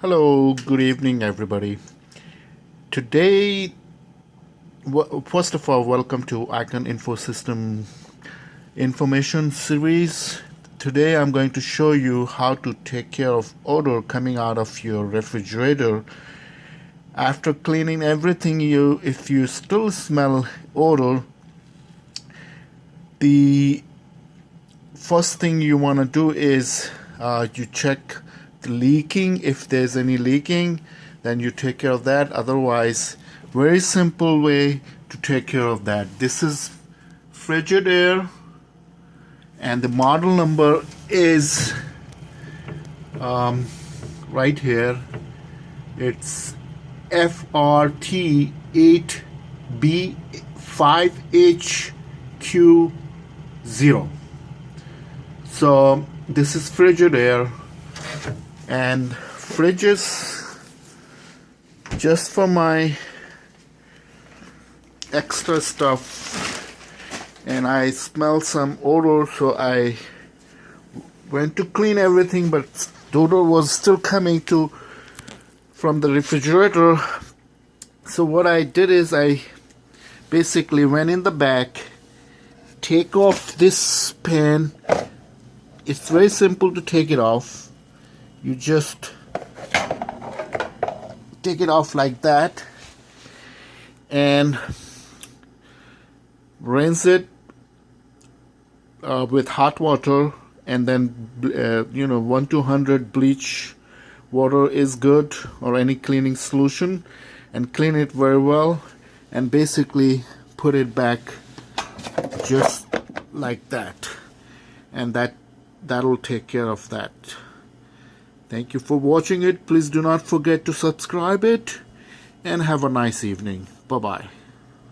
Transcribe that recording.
Hello, good evening, everybody. Today, first of all, welcome to Icon Info System information series. Today, I'm going to show you how to take care of odor coming out of your refrigerator. After cleaning everything, if you still smell odor, the first thing you want to do is you check the leaking. If there's any leaking, then you take care of that. Otherwise, very simple way to take care of that. This is Frigidaire, and the model number is right here. It's FRT8B5HQ0. So this is Frigidaire, and fridges, just for my extra stuff, and I smell some odor, so I went to clean everything, but the odor was still coming from the refrigerator. So what I did is I basically went in the back, take off this pan. It's very simple to take it off. You just take it off like that and rinse it with hot water, and then 1 to 100 bleach water is good, or any cleaning solution, and clean it very well, and basically put it back just like that, and that'll take care of that. Thank you for watching it. Please do not forget to subscribe it, and have a nice evening. Bye bye.